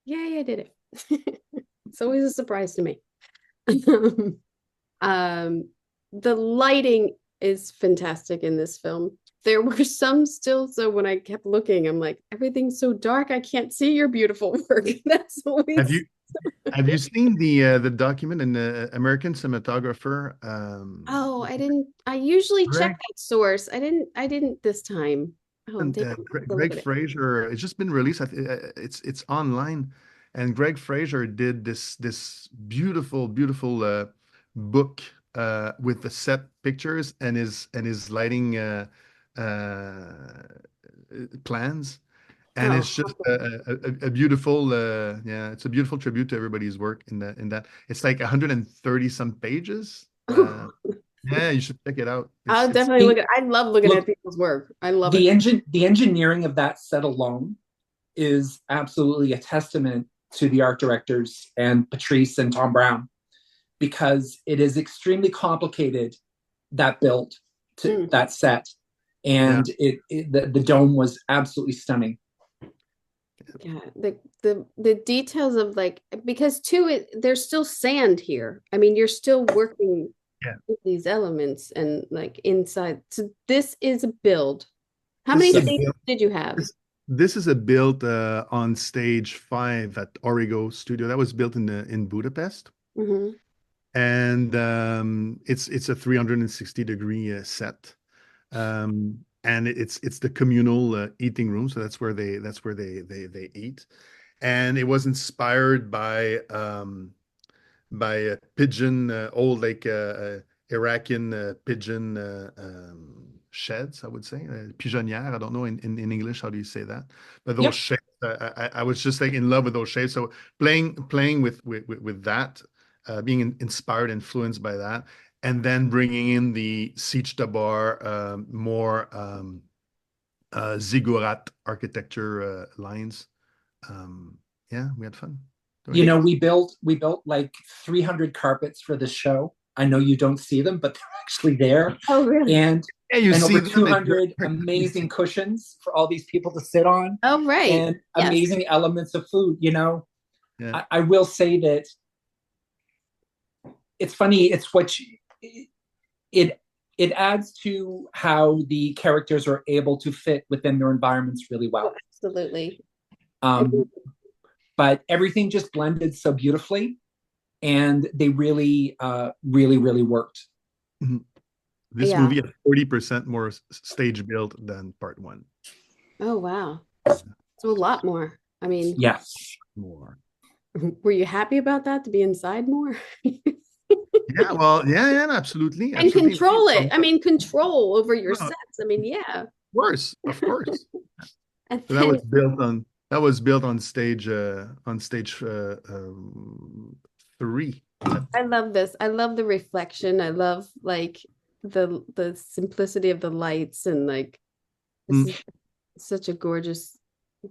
Yay, I did it. It's always a surprise to me. Um, the lighting is fantastic in this film. There were some stills, so when I kept looking, I'm like, everything's so dark, I can't see your beautiful work. That's Have always. you have you seen the document in the American cinematographer Oh, I didn't. I usually check Greg that source. I didn't this time. Oh, and damn. Go look Greg at it. Fraser? It's just been released. It's online, and Greg Fraser did this beautiful book with the set pictures and his lighting plans. And Oh, it's just a beautiful yeah, it's a beautiful tribute to everybody's work in that it's like 130 some pages. Yeah, you should check it out. I'll It's definitely look The, at. I love looking at look, people's work. I love it. the engineering of that set alone is absolutely a testament to the art directors and Patrice and Tom Brown, because it is extremely complicated, that build to Mm. that set, yeah, and the dome was absolutely stunning. Yeah, the details of like because too there's still sand here. I mean, you're still working yeah. with these elements and like inside. So this is a build. How This many is a Yes. stages build. did you have? This is a build on stage 5 at Origo Studio. That was built in Budapest, Hmm. and it's a 360-degree set. And it's the communal eating room, so that's where they eat. And it was inspired by a pigeon, old like Iraqian pigeon sheds, I would say, pigeonnière. I don't know in English how do you say that, but those Yep. shapes. I was just like in love with those shapes. So playing with that, being inspired, influenced by that, and then bringing in the Siege Bar more ziggurat architecture lines. Yeah, we had fun doing You it. know, we built like 300 carpets for this show. I know you don't see them, but they're actually there, Oh, really? and Yeah, you over see them. It's very 200 hard to see. amazing cushions for all these people to sit on, Oh, right. and Yes. amazing elements of food. You know, Yeah. I will say that it's funny. It it adds to how the characters are able to fit within their environments really Oh, well. absolutely. I mean, Um, but everything just blended so beautifully, and they really worked. Mhm. This yeah. movie had 40% more stage build than part one. Oh, wow. So a lot more. I mean, Yes. More. were you happy about that to be inside more? Yeah, well, yeah, absolutely, And absolutely. control it. From I mean, control over your no, of sets. I mean, yeah. course, of course. And So then that was built on stage 3. I love this. I love the reflection. I love like the simplicity of the lights and like this Mm, is such a gorgeous,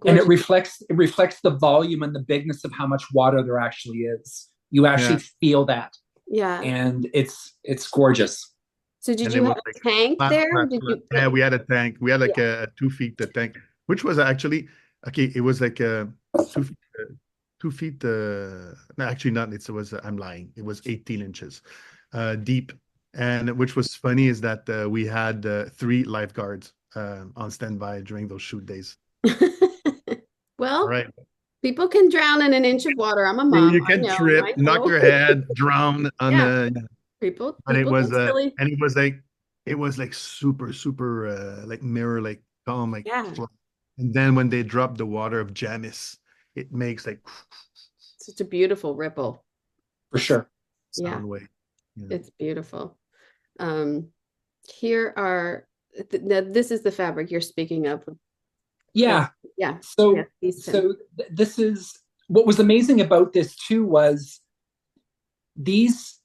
And it gorgeous. reflects the volume and the bigness of how much water there actually is. You yeah, actually feel that, Yeah. and it's gorgeous. So did and it you was have like a tank flat, there? flat, Did flat. you Yeah, put we had a tank. We had yeah. like a 2 feet tank, which was actually okay. It was like 2 feet. 2 feet. No, actually not. It was. I'm lying. It was 18 inches deep, and which was funny is that we had 3 lifeguards on standby during those shoot days. All Well, right, people can drown in an inch of water. I'm a you mom. you I can know. trip, I knock know. your head, drown on Yeah. the. But it People was get silly. and it was like super like mirror like calm like Yeah. and then when they drop the water of Janice, it makes like Such a beautiful ripple. For sure. Yeah, sound wave. Yeah. it's beautiful. Um, here are now this is the fabric you're speaking of. The Yeah. yeah, yes, So Easton. so this is what was amazing about this too, was these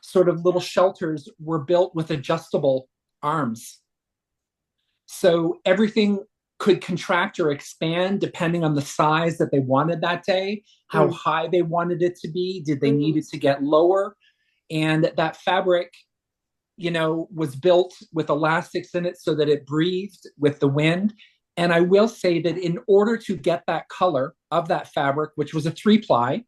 sort of little shelters were built with adjustable arms. So everything could contract or expand depending on the size that they wanted that day, how Mm. high they wanted it to be, did they need Mhm. it to get lower? And that fabric, was built with elastics in it so that it breathed with the wind. And I will say that in order to get that color of that fabric, which was a 3-ply,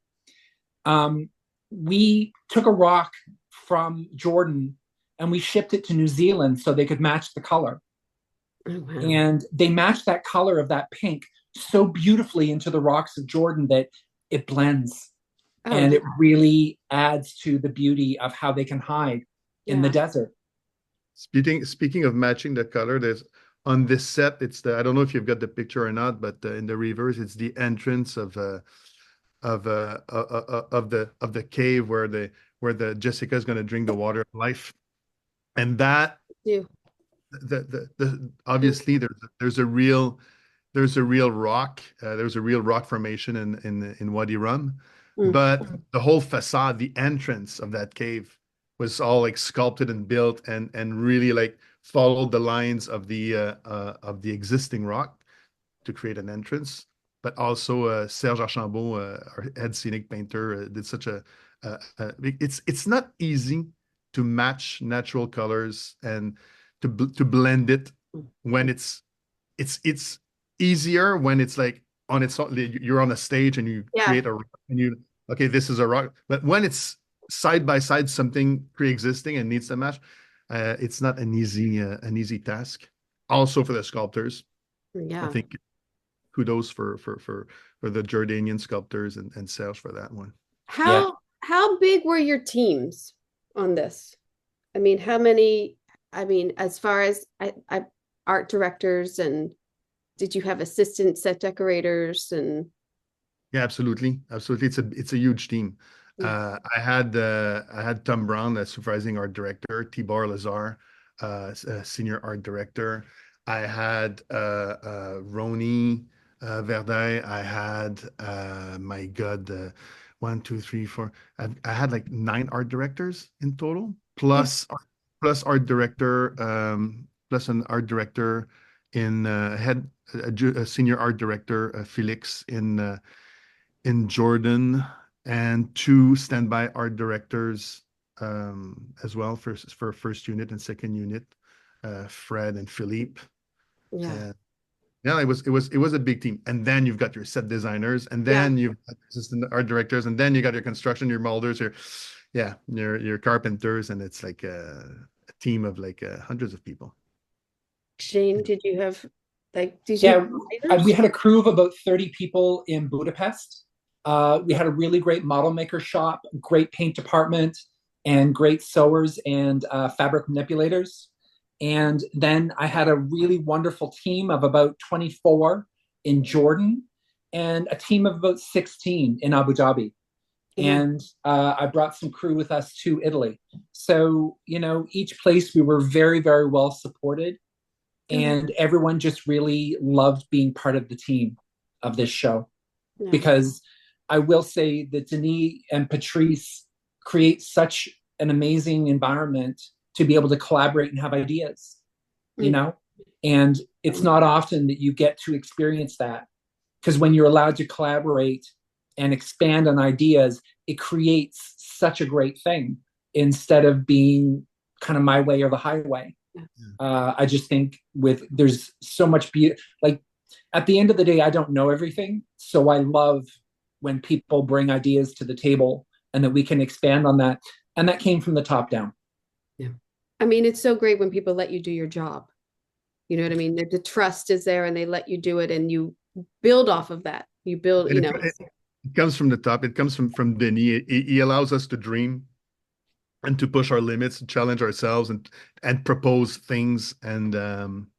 we took a rock from Jordan and we shipped it to New Zealand so they could match the color. Oh, wow. And they matched that color of that pink so beautifully into the rocks of Jordan that it blends. And it really adds to the beauty of how they can hide in the desert. Speaking of matching the color, there's on this set, it's the, I don't know if you've got the picture or not, but in the reverse, it's the entrance of the cave where the Jessica is going to drink the water of life, and that the obviously there's a real rock formation in Wadi Rum, but the whole facade, the entrance of that cave was all like sculpted and built and really like followed the lines of the existing rock to create an entrance. But also Serge Archambault, our head scenic painter, did such a it's not easy to match natural colors and to blend it when it's easier when it's like on its own, you're on a stage and you create a, and you, okay, this is a rock, but when it's side by side something pre-existing and needs to match, it's not an easy task. Also for the sculptors, I think kudos for the Jordanian sculptors and Serge for that one. How big were your teams on this? I mean, how many? I mean, as far as art directors, and did you have assistant set decorators? And yeah, absolutely. It's a huge team. I had Tom Brown, a supervising art director, Tibor Lazar, senior art director. I had Roni Verday. I had my God, 1, 2, 3, 4. I had like 9 art directors in total, plus art director, plus an art director in a senior art director, Felix in Jordan, and 2 standby art directors as well for first unit and second unit, Fred and Philippe. Yeah, it was a big team. And then you've got your set designers, and then you've got assistant art directors, and then you got your construction, your molders, your carpenters, and it's like a team of like hundreds of people. Shane, did you have we had a crew of about 30 people in Budapest. We had a really great model maker shop, great paint department, and great sewers and fabric manipulators. And then I had a really wonderful team of about 24 in Jordan and a team of about 16 in Abu Dhabi. And I brought some crew with us to Italy. So, each place we were very, very well supported. And everyone just really loved being part of the team of this show. Because I will say that Denis and Patrice create such an amazing environment to be able to collaborate and have ideas, and it's not often that you get to experience that, because when you're allowed to collaborate and expand on ideas, it creates such a great thing instead of being kind of my way or the highway. I just think there's so much beauty. Like at the end of the day, I don't know everything. So I love when people bring ideas to the table and that we can expand on that. And that came from the top down. Yeah. I mean, it's so great when people let you do your job. You know what I mean? The trust is there and they let you do it and you build off of that. You build, It comes from the top. It comes from Denis. He allows us to dream and to push our limits, to challenge ourselves and propose things. And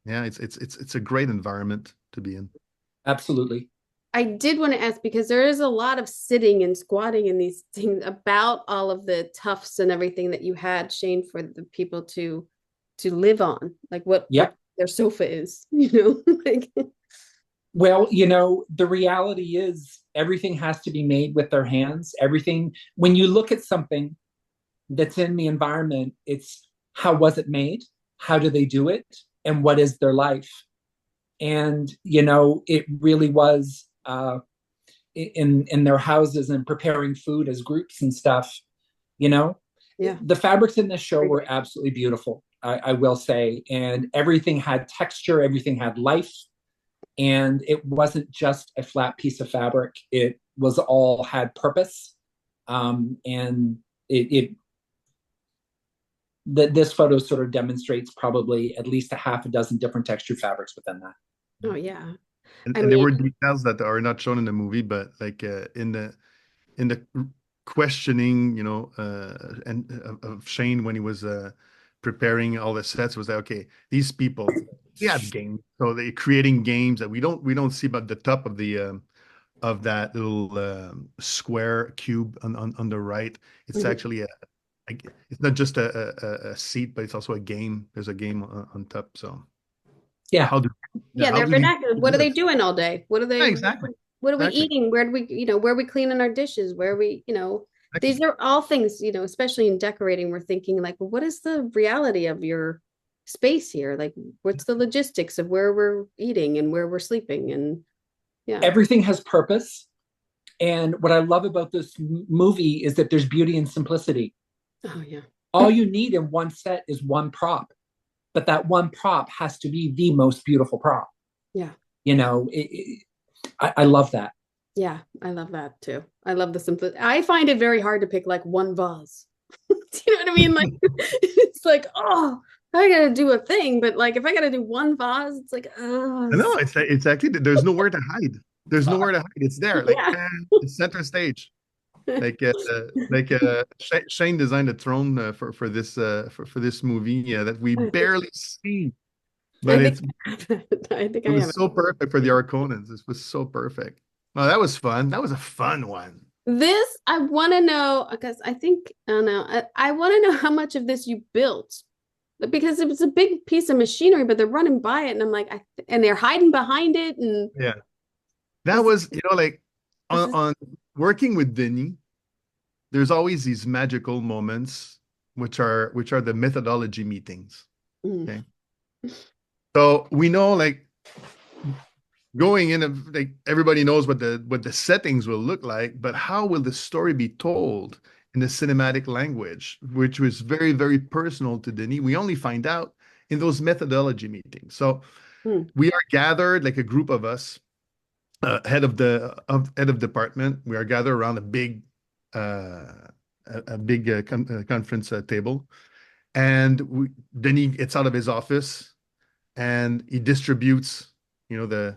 it's a great environment to be in. Absolutely. I did want to ask, because there is a lot of sitting and squatting in these things, about all of the tufts and everything that you had, Shane, for the people to live on, like what their sofa is, like. Well, the reality is everything has to be made with their hands. Everything, when you look at something that's in the environment, it's how was it made? How do they do it? And what is their life? And, it really was in their houses and preparing food as groups and stuff, The fabrics in this show were absolutely beautiful, I will say. And everything had texture, everything had life. and it wasn't just a flat piece of fabric. It was all had purpose, and this photo sort of demonstrates probably at least a half a dozen different texture fabrics within that. Oh yeah. And there were details that are not shown in the movie, but like in the questioning, you know, and of Shane when he was preparing all the sets, was like, okay, these people, they have games, so they're creating games that we don't see, but the top of the of that little square cube on the right, it's actually it's not just a seat, but it's also a game. There's a game on top. So yeah, they're vernacular. What are they doing all day? What are they? Exactly. What are we eating? Where do we, where are we cleaning our dishes? Where are we, these are all things, especially in decorating, we're thinking like, well, what is the reality of your space here? Like, what's the logistics of where we're eating and where we're sleeping? And everything has purpose. And what I love about this movie is that there's beauty and simplicity. Oh yeah. All you need in one set is one prop, but that one prop has to be the most beautiful prop. Yeah. I love that. Yeah, I love that too. I love the simplicity. I find it very hard to pick like one vase. Do you know what I mean? Like, it's like, oh, I gotta do a thing, but like if I gotta do one vase, it's like, oh. No, it's actually, there's nowhere to hide. There's nowhere to hide. It's there, like it's center stage. Like Shane designed a throne for this movie that we barely see, but I think it was so perfect for the Arconans. This was so perfect. Oh, that was fun. That was a fun one. This I want to know, because I think I don't know. I want to know how much of this you built, because it was a big piece of machinery, but they're running by it, and I'm like, and they're hiding behind it, and yeah, that was like on working with Denis. There's always these magical moments, which are the methodology meetings. Okay, so we know like going in, like everybody knows what the settings will look like, but how will the story be told in the cinematic language, which was very, very personal to Denis? We only find out in those methodology meetings. So we are gathered, like a group of us, head of department. We are gathered around a big conference table, and Denis gets out of his office and he distributes, the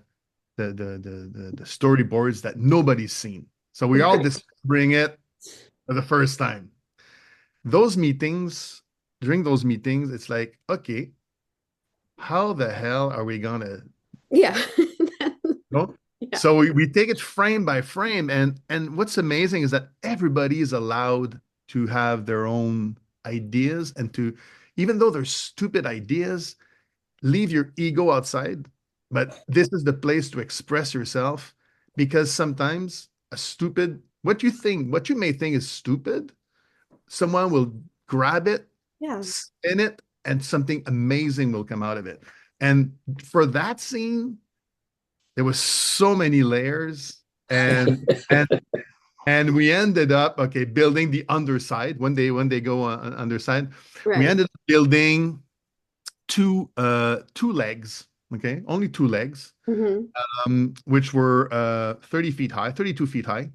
storyboards that nobody's seen. So we all just bring it for the first time. During those meetings, it's like, okay, how the hell are we gonna? Yeah. No? Yeah. So we take it frame by frame, and what's amazing is that everybody is allowed to have their own ideas, and to, even though they're stupid ideas, leave your ego outside. But this is the place to express yourself, because sometimes what you may think is stupid, someone will grab it, spin it, and something amazing will come out of it. And for that scene, there was so many layers, and we ended up building the underside when they go on underside. Right. We ended up building two legs. Okay, only two legs, which were 32 feet high.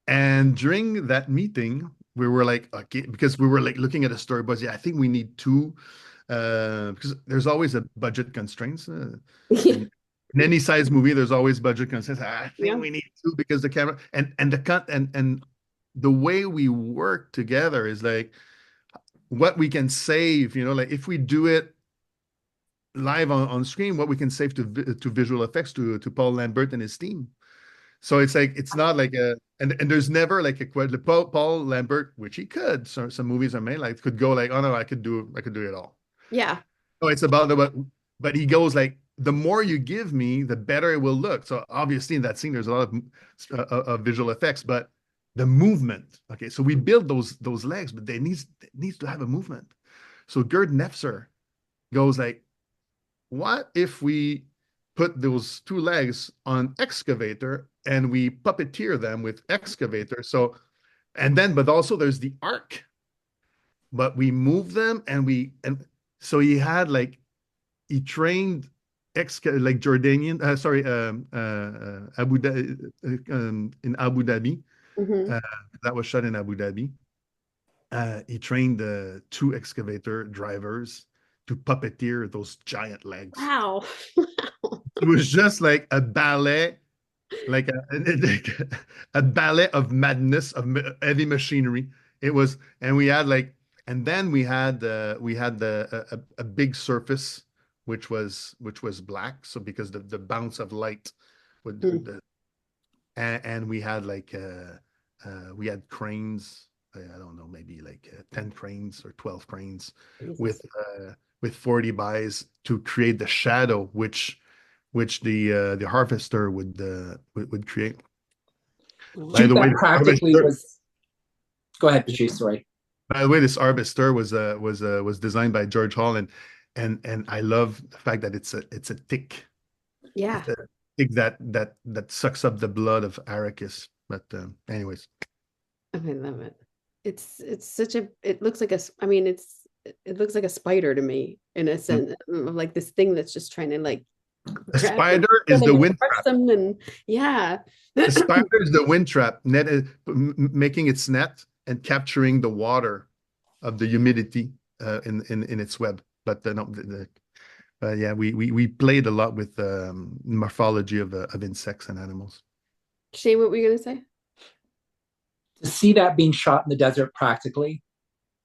And during that meeting, we were like, okay, because we were like looking at the storyboards. Yeah, I think we need two, because there's always a budget constraints. In any size movie, there's always budget constraints. I think we need two because the camera and the way we work together is like what we can save. Like if we do it live on screen, what we can save to visual effects to Paul Lambert and his team. So it's like, it's not like and there's never like Paul Lambert, which he could, so some movies are made like, could go like, oh no, I could do it all. Yeah. So it's about but he goes like, the more you give me, the better it will look. So obviously in that scene, there's a lot of visual effects, but the movement. Okay, so we build those legs, but they needs to have a movement. So Gerd Nefzer goes like, what if we put those two legs on excavator and we puppeteer them with excavator? So, but also there's the arc, but we move them and so he trained like Jordanian, sorry, Abu Dhabi, in Abu Dhabi. Mm-hmm. That was shot in Abu Dhabi. He trained the two excavator drivers to puppeteer those giant legs. Wow. It was just like a ballet, like a ballet of madness of heavy machinery. It was, and we had like, and then we had a big surface which was black. So because the bounce of light would Mm. the and we had like we had cranes. I don't know, maybe like 10 cranes or 12 cranes Jesus. with 40 buys to create the shadow which the harvester would create. By Shoot the way, that this practically harvester, was. Go ahead, Patrice. Sorry. by the way, this harvester was designed by George Hall, and I love the fact that it's a tick. Yeah. It's a tick that sucks up the blood of Arrakis. But anyways, I love it. It's such a, it looks like I mean, it looks like a spider to me in a sense of like this thing that's just trying to like the grab them, spider is the wind crush trap. them, and yeah. The spider is the wind trap, making its net and capturing the water of the humidity in its web. But no, yeah, we played a lot with morphology of insects and animals. Shane, what were you gonna say? To see that being shot in the desert practically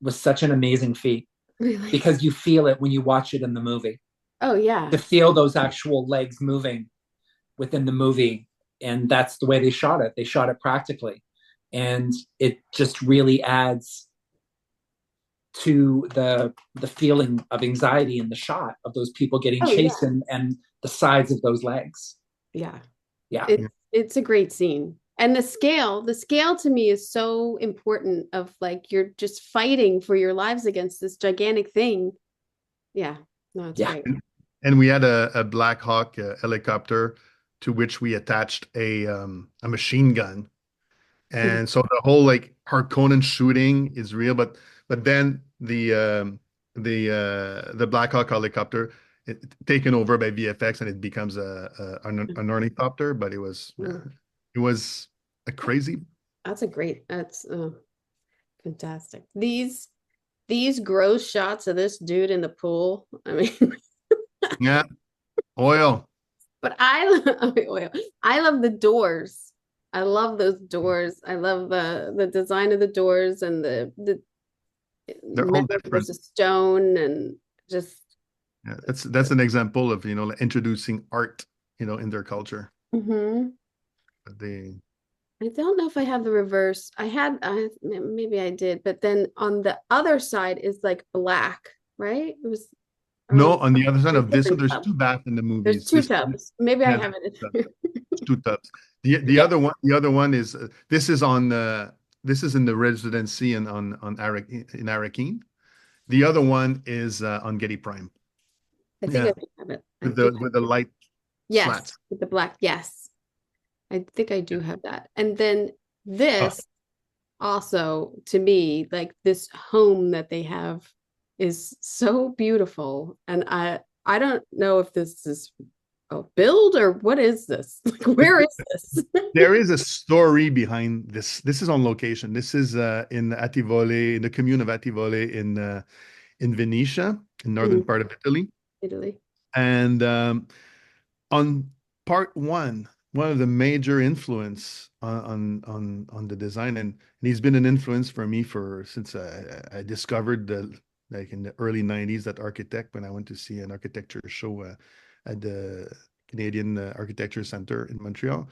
was such an amazing feat Really? because you feel it when you watch it in the movie. Oh yeah. To feel those actual legs moving within the movie, and that's the way they shot it. They shot it practically, and it just really adds to the feeling of anxiety in the shot of those people getting Oh yeah. chased and the sides of those legs. Yeah. Yeah. It's a great scene. And the scale to me is so important of like you're just fighting for your lives against this gigantic thing. Yeah. No, it's Yeah. great. And we had a Black Hawk helicopter to which we attached a machine gun. And so the whole like Harkonnen shooting is real, but then the Black Hawk helicopter taken over by VFX and it becomes an ornithopter. But it was a crazy. That's fantastic. These gross shots of this dude in the pool. I mean, Yeah, oil. but I love the doors. I love those doors. I love the design of the doors and the They're all metal different. versus stone and just Yeah, that's an example of like introducing art in their culture. Mhm. But they I don't know if I have the reverse. Maybe I did, but then on the other side is like black, right? It was No, or on the other side a of this, so different there's tub. two baths in the There's movies. two tubs. Maybe I Yeah, have it. two tubs. The other one is this is on this is in the residency and on Arakeen. The other one is on Getty Prime. I think Yeah, I do have it. with the light Yes, slats. with the black. Yes, I think I do have that. And then Oh, this also to me, like this home that they have is so beautiful. And I don't know if this is a build or what is this? Like where is this? there is a story behind this. This is on location. This is in Attivole, in the commune of Attivole in Venetia, in northern part of Italy. Italy. And on part one of the major influence on the design, and he's been an influence for me since I discovered like in the early 90s that architect when I went to see an architecture show at the Canadian Architecture Center in Montreal.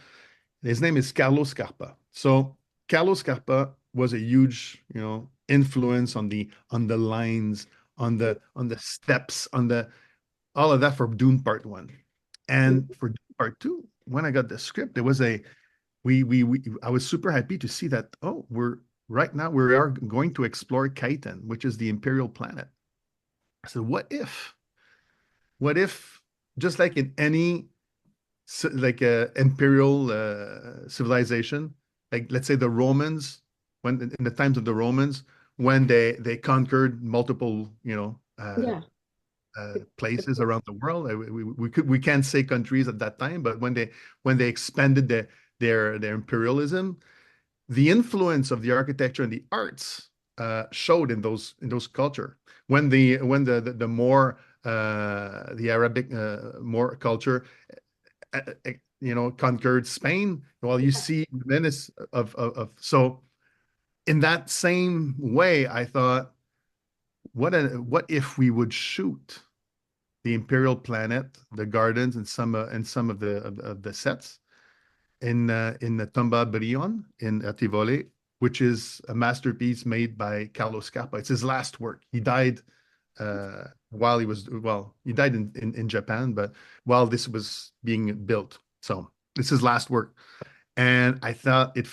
His name is Carlo Scarpa. So Carlo Scarpa was a huge, influence on the lines, on the steps, on the all of that for Dune Part One. And for Dune Part Two, when I got the script, there was I was super happy to see that, right now we are going to explore Kaitan, which is the imperial planet. I said, what if just like in any like imperial civilization, like let's say the Romans, when in the times of the Romans, when they conquered multiple, Yeah. places around the world. We can't say countries at that time, but when they expanded their imperialism, the influence of the architecture and the arts showed in those culture. When the more the Arabic more culture conquered Spain, well, you see the menace of so in that same way, I thought, what if we would shoot the Imperial Planet, the gardens, and some of the sets in the Tomba Brion in Tivoli, which is a masterpiece made by Carlos Scarpa. It's his last work. He died while he died in Japan, but while this was being built. So this is his last work. And I thought it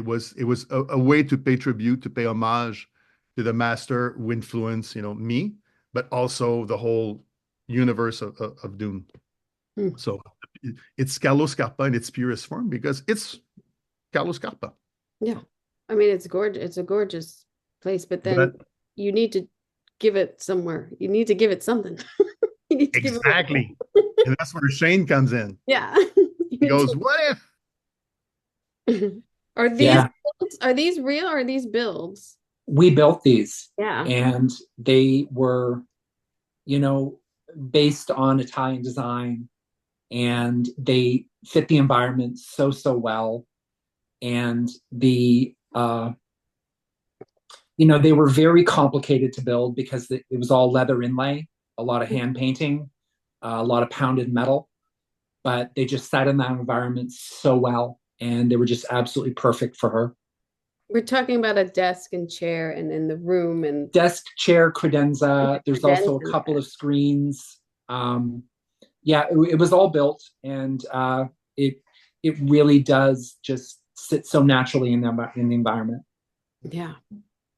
was a way to pay tribute, to pay homage to the master who influenced, me, but also the whole universe of Dune. So it's Carlos Scarpa in its purest form because it's Carlos Scarpa. Yeah. I mean, it's gorgeous. It's a gorgeous place, but then you need to give it somewhere. You need to give it something. You need to exactly. And that's where Shane comes in. Yeah. He goes, what if? Are these real or are these builds? We built these. Yeah. And they were, based on Italian design, and they fit the environment so well. And they were very complicated to build because it was all leather inlay, a lot of hand painting, a lot of pounded metal, but they just sat in that environment so well, and they were just absolutely perfect for her. We're talking about a desk and chair and in the room and desk, chair, credenza. There's also a couple of screens. It was all built, and it really does just sit so naturally in the environment. Yeah.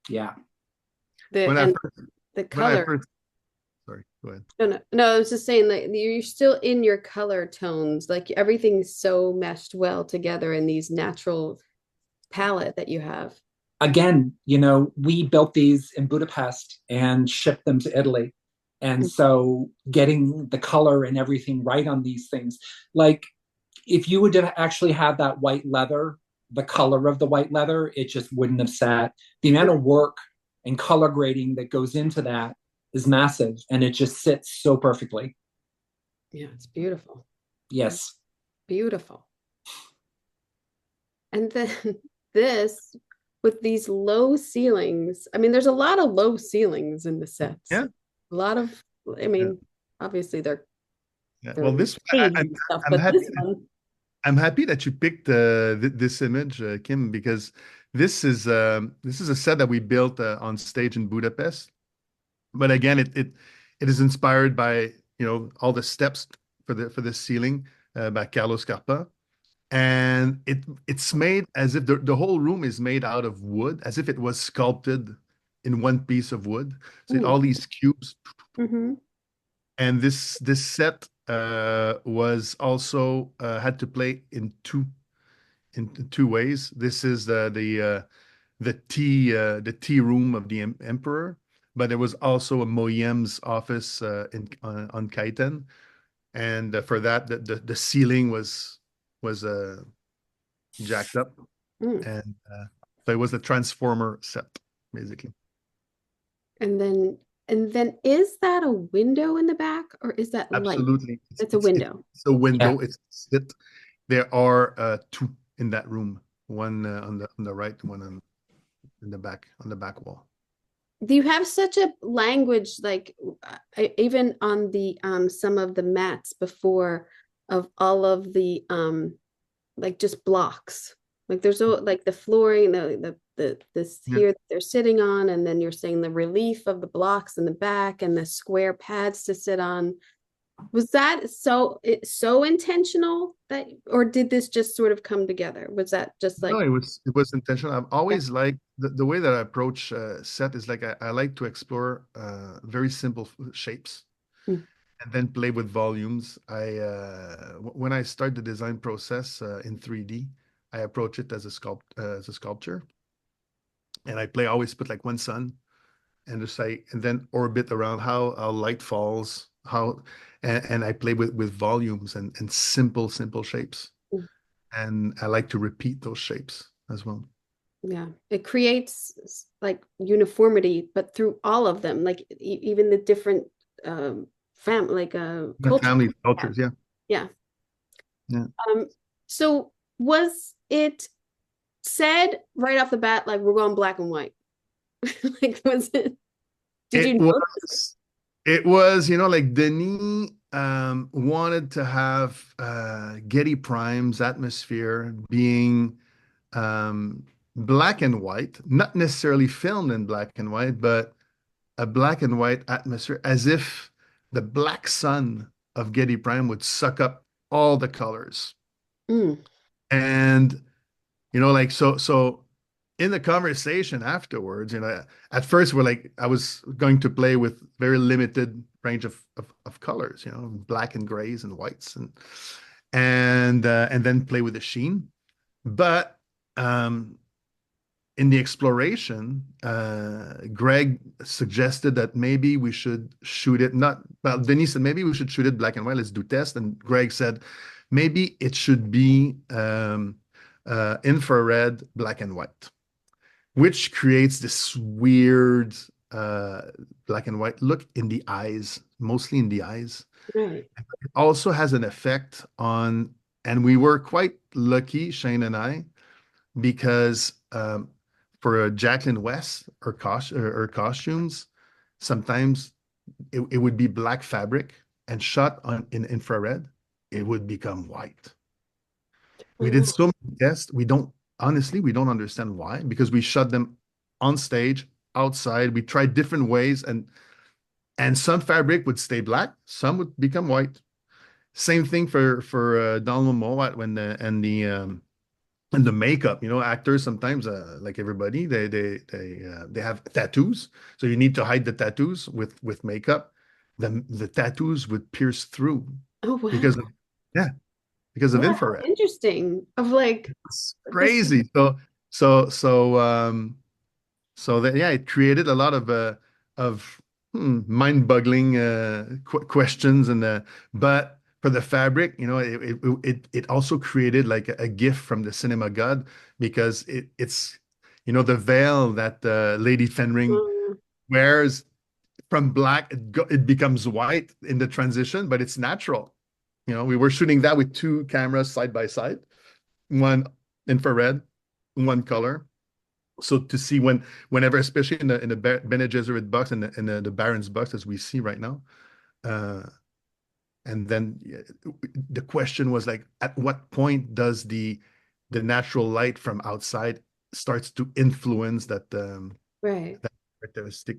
Yeah. The color. Sorry, go ahead. No, I was just saying that you're still in your color tones. Like everything's so meshed well together in these natural palette that you have. Again, we built these in Budapest and shipped them to Italy. And so getting the color and everything right on these things, like if you would have actually had that white leather, the color of the white leather, it just wouldn't have sat. The amount of work and color grading that goes into that is massive, and it just sits so perfectly. Yeah, it's beautiful. Yes. Beautiful. And then this with these low ceilings. I mean, there's a lot of low ceilings in the sets. Yeah. A lot of, obviously they're well, this I'm happy that you picked this image, Kim, because this is a set that we built on stage in Budapest. But again, it is inspired by all the steps for the ceiling by Carlos Scarpa, and it's made as if the whole room is made out of wood, as if it was sculpted in one piece of wood. So all these cubes, and this set was also had to play in two ways. This is the tea room of the emperor, but there was also a Moyem's office on Kaiten, and for that the ceiling was jacked up, and so it was a transformer set basically. And then is that a window in the back, or is that absolutely light? It's a window. It's a window. Yeah. There are two in that room, one on the right, one in the back, on the back wall. Do you have such a language, like even on the some of the mats before, of all of the like just blocks, like there's like the flooring, this here that they're sitting on, and then you're saying the relief of the blocks in the back and the square pads to sit on. Was that so intentional, that, or did this just sort of come together? Was that just like... No, it was intentional. I've always liked the way that I approach set is like I like to explore very simple shapes and then play with volumes. When I start the design process in 3D, I approach it as a sculpture, and I always put like one sun and just like, and then orbit around how light falls, and I play with volumes and simple shapes. And I like to repeat those shapes as well. Yeah, it creates like uniformity, but through all of them, like even the different Family cultures, yeah. Yeah. Yeah. So was it said right off the bat, like we're going black and white? Like, was it? Did you know? It was, like Denis wanted to have Getty Prime's atmosphere being black and white, not necessarily filmed in black and white, but a black and white atmosphere, as if the black sun of Getty Prime would suck up all the colors. And like so in the conversation afterwards, at first I was going to play with very limited range of colors, black and grays and whites and then play with the sheen. But in the exploration, Greg suggested that maybe we should shoot it Denis said maybe we should shoot it black and white. Let's do test. And Greg said maybe it should be infrared black and white, which creates this weird black and white look in the eyes, mostly in the eyes. Right. It also has an effect on, and we were quite lucky, Shane and I, because for Jacqueline West or costumes, sometimes it would be black fabric and shot in infrared, it would become white. We did so many tests. We don't understand why, because we shot them on stage, outside. We tried different ways, and some fabric would stay black, some would become white. Same thing for Donald Mowat and the makeup. Actors sometimes, like everybody, they have tattoos, so you need to hide the tattoos with makeup. The tattoos would pierce through. Oh wow! Because of infrared. Interesting. Of like, it's crazy. So that, yeah, it created a lot of mind-boggling questions, but for the fabric, it also created like a gift from the cinema god, because it's the veil that Lady Fenring wears from black, it becomes white in the transition, but it's natural. We were shooting that with two cameras side by side, one infrared, one color. So to see whenever, especially in the Bene Gesserit box and the Baron's box, as we see right now, and then the question was like, at what point does the natural light from outside starts to influence that right, that characteristic?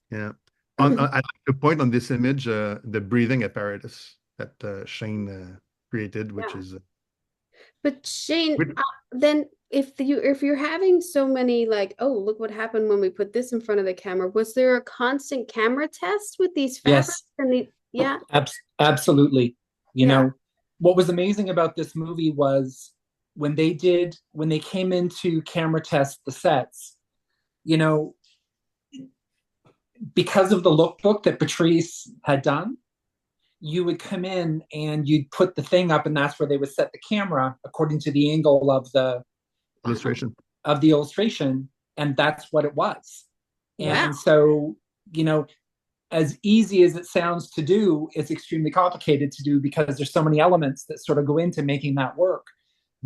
Yeah. I like the point on this image, the breathing apparatus that Shane created, which is. But Shane, then if you're having so many like, oh, look what happened when we put this in front of the camera, was there a constant camera test with these fabrics? Yes. Absolutely. You know, what was amazing about this movie was when they came into camera test the sets, because of the lookbook that Patrice had done, you would come in and you'd put the thing up, and that's where they would set the camera according to the angle of the illustration, and that's what it was. And so, as easy as it sounds to do, it's extremely complicated to do, because there's so many elements that sort of go into making that work.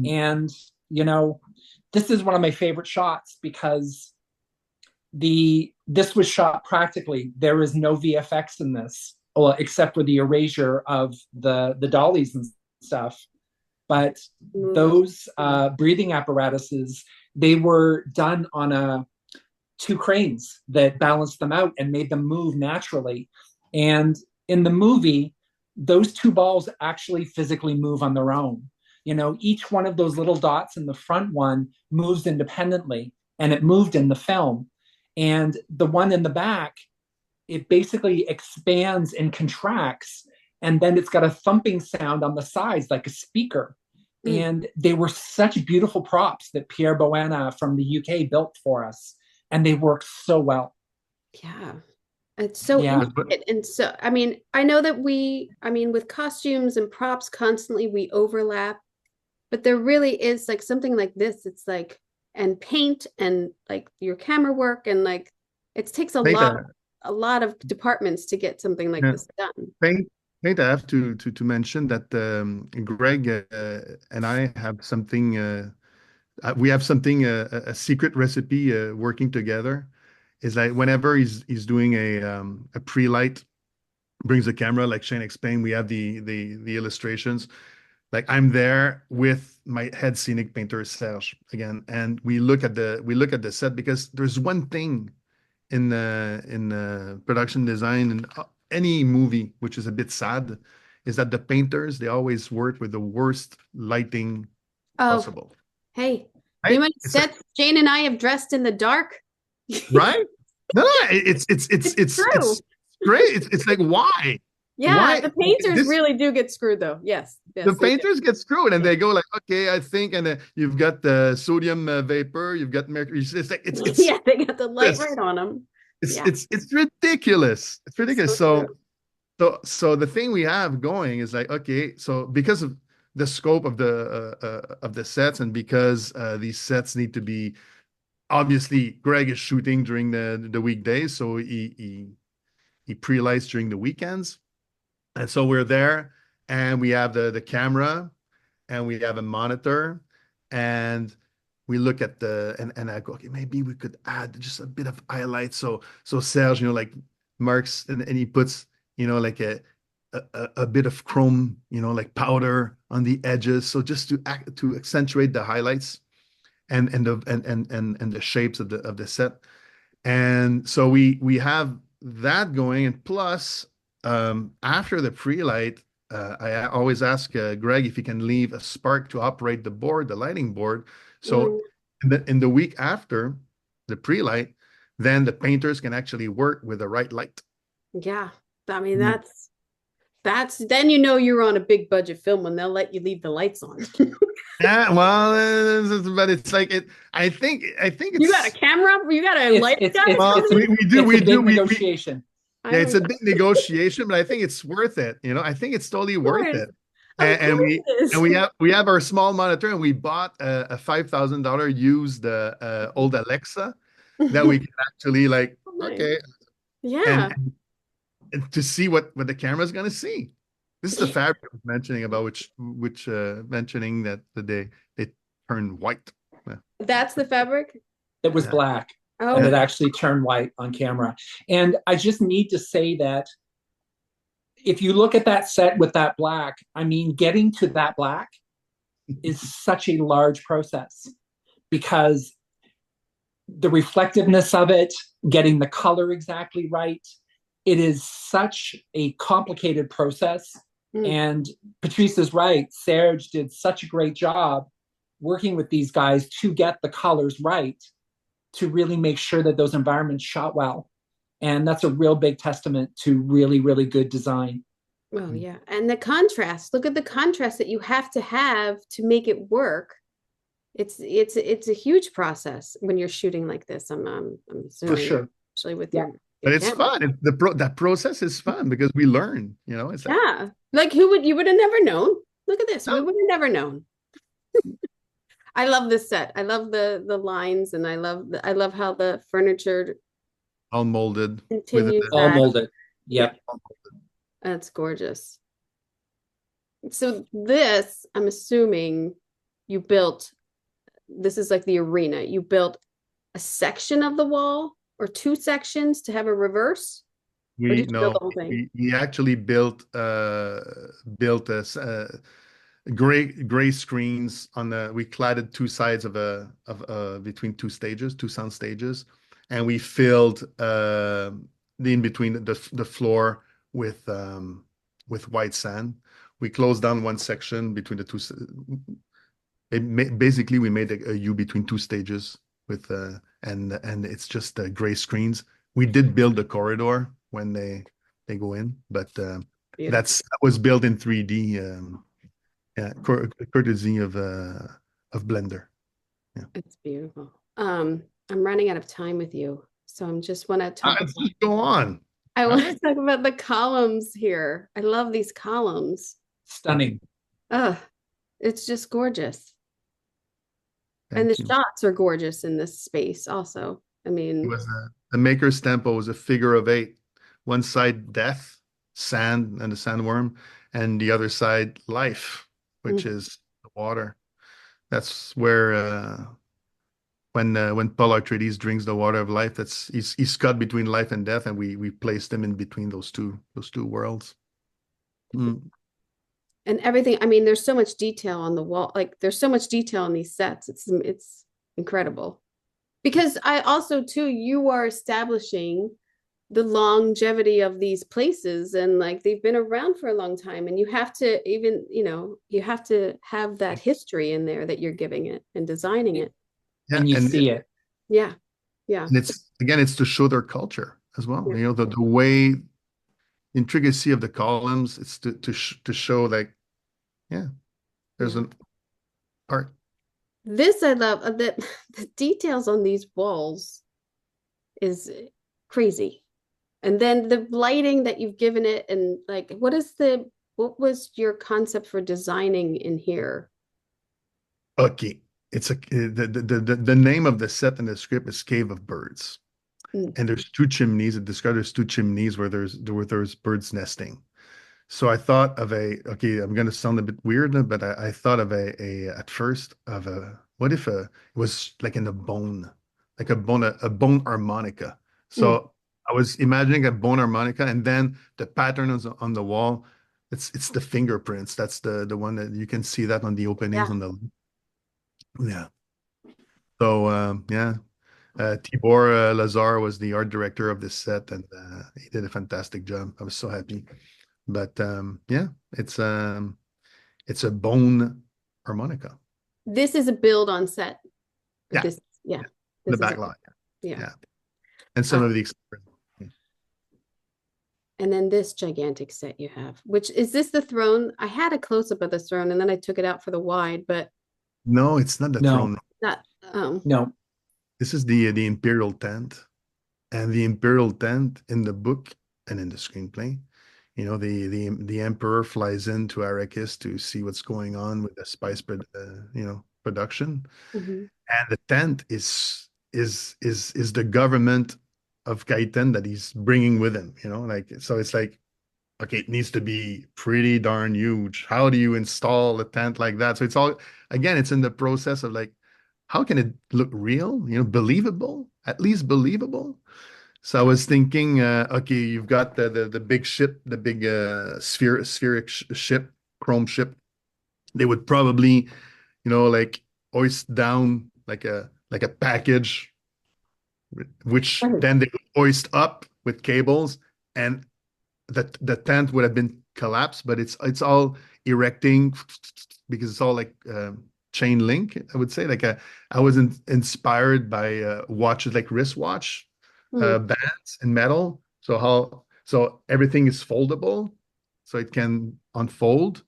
And this is one of my favorite shots, because this was shot practically. There is no VFX in this, except for the erasure of the dollies and stuff. But those breathing apparatuses, they were done on two cranes that balanced them out and made them move naturally. And in the movie, those two balls actually physically move on their own. Each one of those little dots in the front one moves independently, and it moved in the film. And the one in the back, it basically expands and contracts, and then it's got a thumping sound on the sides like a speaker. And they were such beautiful props that Pierre Boana from the UK built for us, and they worked so well. Yeah. It's so Yeah. intricate. And so, I mean, I know that with costumes and props constantly we overlap, but there really is like something like this. It's like, and paint and like your camera work and like it takes Paint, a lot of departments to get something like yeah, this done. paint, paint. I have to mention that Greg and I have something. We have something a secret recipe working together. Is like whenever he's doing a pre-light, brings the camera like Shane explained. We have the illustrations. Like I'm there with my head scenic painter Serge again, and we look at the set because there's one thing in production design and any movie which is a bit sad is that the painters they always work with the worst lighting Oh, possible. hey, the Right? amount of It's like, sets Jane and I have dressed in the dark. right? No, it's True. great. It's like why? Yeah, Why the painters this really do get screwed though. Yes, the yes, they do. painters get screwed and they go like, okay, I think, and you've got the sodium vapor, you've got mercury. It's like it's Yeah, they got the light this. right on them. It's Yeah, it's it's ridiculous. It's ridiculous. so So true. so the thing we have going is like, okay, so because of the scope of the sets and because these sets need to be obviously Greg is shooting during the weekdays, so he pre-lights during the weekends. And so we're there and we have the camera and we have a monitor and we look at and I go, okay, maybe we could add just a bit of highlight. So Serge, like marks and he puts, like a bit of chrome, like powder on the edges. So just to accentuate the highlights and the shapes of the set. And so we have that going, and plus after the pre-light, I always ask Greg if he can leave a spark to operate the lighting board. So Mm, in the week after the pre-light, then the painters can actually work with the right light. yeah, I mean Mm. that's then you know you're on a big budget film when they'll let you leave the lights on. Yeah, well, but it's like it. I think You got a it's camera? You got a light guy well, coming? we a do big negotiation. yeah, I it's don't a know. big negotiation, but I think it's worth it. I think it's totally worth it. Of And course we it is. and we have our small monitor, and we bought a $5,000 used old Alexa that we can actually like Nice. okay Yeah. and to see what the camera's gonna see. This is the fabric I was mentioning about which mentioning that they turn white. Yeah. That's the fabric? It was Yeah. black and Oh, it actually turned white on camera. And I just need to say that if you look at that set with that black, I mean, getting to that black is such a large process because the reflectiveness of it, getting the color exactly right, it is such a complicated process. And Patrice is right. Serge did such a great job working with these guys to get the colors right, to really make sure that those environments shot well. And that's a real big testament to really, really good design. well, yeah. And the contrast. Look at the contrast that you have to make it work. It's a huge process when you're shooting like this. I'm For assuming, sure. especially with Yeah. But your it's camera. fun. That process is fun because we learn. It's like Yeah. Like you would have never known. Look at this. We no, would have never known. I love this set. I love the lines and I love how the furniture all molded with continues All that. molded. Yeah, Yep. that's gorgeous. So this, I'm assuming you built, this is like the arena. You built a section of the wall or two sections to have a reverse, or we did you build no the whole thing? we actually built a gray screens on we cladded two sides of between two sound stages, and we filled the in between the floor with white sand. We closed down one section between the two. Basically, we made a U between two stages with and it's just gray screens. We did build a corridor when they go in, but that was built in 3D. Yeah, courtesy of Blender. Yeah. It's beautiful. I'm running out of time with you. So I'm just want to talk. Just go on. I want to talk about the columns here. I love these columns. Stunning. It's just gorgeous. Thank And the you. shots are gorgeous in this space also. I mean, It was the maker's temple was a figure of 8. One side death, sand and the sandworm, and the other side life, which is the water. That's where when Paul Atreides drinks the water of life, he's cut between life and death, and we placed him in between those two worlds. And everything, I mean, there's so much detail on the wall. Like there's so much detail in these sets. It's incredible. Because I also too, you are establishing the longevity of these places, and like they've been around for a long time, and you have to even, you have to have that history in there that you're giving it and designing it. Yeah, and you see it. Yeah. And it's to show their culture as well. Yeah. The way intricacy of the columns, it's to show like, there's an art. This I love. The details on these walls is crazy. And then the lighting that you've given it, and like, what was your concept for designing in here? Okay. It's the name of the set in the script is Cave of Birds. And there's 2 chimneys. It describes there's 2 chimneys where there's birds nesting. So I thought of I'm going to sound a bit weird, but I thought of at first of what if it was like in a bone, like a bone harmonica. So I was imagining a bone harmonica, and then the pattern on the wall, it's the fingerprints. That's the one that you can see that on the openings on the. Yeah. So Tibor Lazar was the art director of this set, and he did a fantastic job. I was so happy. But it's a bone harmonica. This is a build on set. Yeah. The back lot. Yeah. And some of the experiments. And then this gigantic set you have, which is this the throne? I had a close-up of the throne and then I took it out for the wide, but no, it's not the throne. No. This is the Imperial tent. And the Imperial tent in the book and in the screenplay, the Emperor flies into Arrakis to see what's going on with the spice production. And the tent is the government of Kaitan that he's bringing with him, so it's like, okay, it needs to be pretty darn huge. How do you install a tent like that? So it's all, again, it's in the process of like, how can it look real, believable, at least believable. So I was thinking, okay, you've got the big ship, the big spheric ship, chrome ship. They would probably, like hoist down like a package, which then they would hoist up with cables, and the tent would have been collapsed, but it's all erecting because it's all like chain link. I would say like I was inspired by watches like wristwatch bands in metal. So everything is foldable, so it can unfold.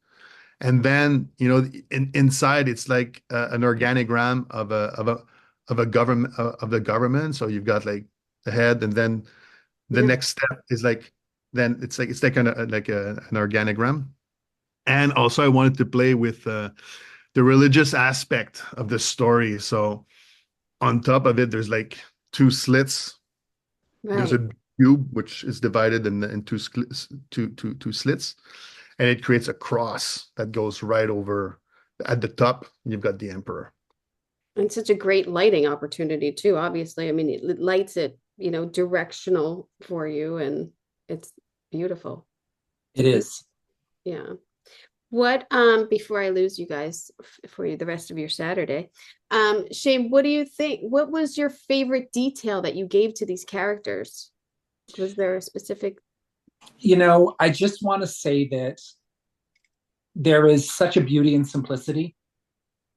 And then inside it's like an organigram of a government of the government. So you've got like the head, and then the next step is like it's like an organigram. And also I wanted to play with the religious aspect of the story. So on top of it, there's like 2 slits. Right. There's a cube which is divided in two slits, and it creates a cross that goes right over at the top. You've got the Emperor. And such a great lighting opportunity too, obviously. I mean, it lights it, directional for you, and it's beautiful. It is. Yeah. What, before I lose you guys for the rest of your Saturday, Shane, what do you think? What was your favorite detail that you gave to these characters? Was there a specific? I just want to say that there is such a beauty and simplicity,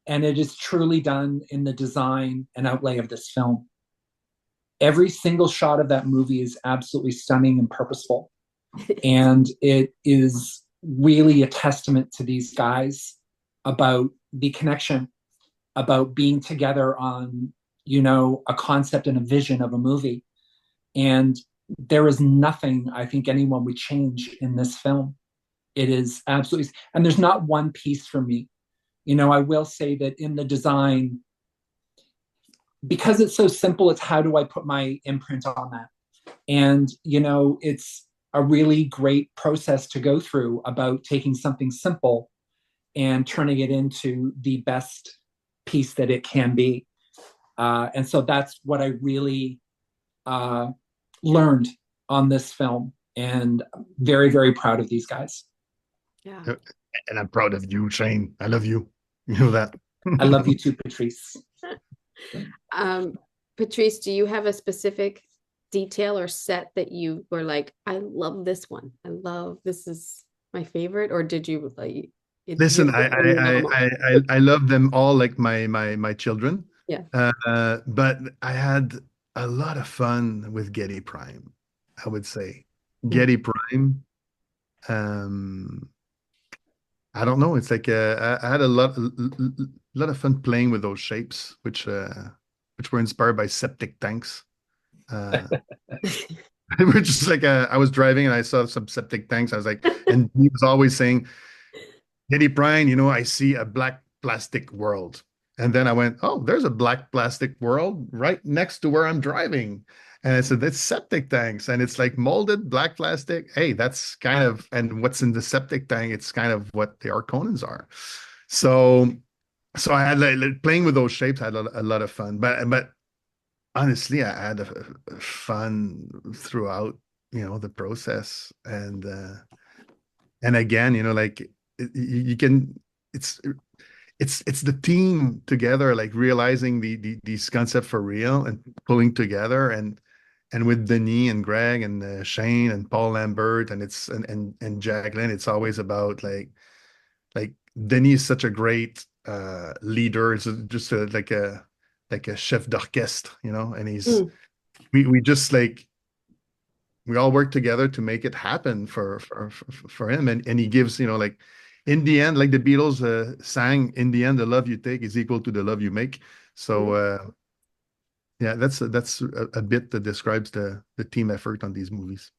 and it is truly done in the design and outlay of this film. Every single shot of that movie is absolutely stunning and purposeful. And it is really a testament to these guys about the connection, about being together on, a concept and a vision of a movie. And there is nothing I think anyone would change in this film. It is absolutely, and there's not one piece for me. I will say that in the design, because it's so simple, it's how do I put my imprint on that? And, it's a really great process to go through about taking something simple and turning it into the best piece that it can be. And so that's what I really learned on this film, and very, very proud of these guys. Yeah. And I'm proud of you, Shane. I love you. You know that. I love you too, Patrice. Patrice, do you have a specific detail or set that you were like, I love this one. This is my favorite, or did you like Listen, I love them all like my children. Yeah. But I had a lot of fun with Getty Prime, I would say. Mm. Getty Prime. I don't know. It's like I had a lot of fun playing with those shapes, which were inspired by septic tanks. Which is like I was driving and I saw some septic tanks. I was like, and he was always saying, Getty Prime, I see a black plastic world. And then I went, oh, there's a black plastic world right next to where I'm driving. And I said, that's septic tanks. And it's like molded black plastic. Hey, that's kind of, and what's in the septic tank, it's kind of what the Arconans are. So I had like playing with those shapes, I had a lot of fun. But honestly, I had a fun throughout, the process. And again, like you can, it's the team together, like realizing these concepts for real and pulling together, and with Denis and Greg and Shane and Paul Lambert and Jacqueline, it's always about like Denis is such a great leader. It's just like a chef d'orchestre, and he's we just like we all work together to make it happen for him, and he gives like. In the end, like the Beatles sang, in the end, the love you take is equal to the love you make. So, yeah, that's a bit that describes the team effort on these movies.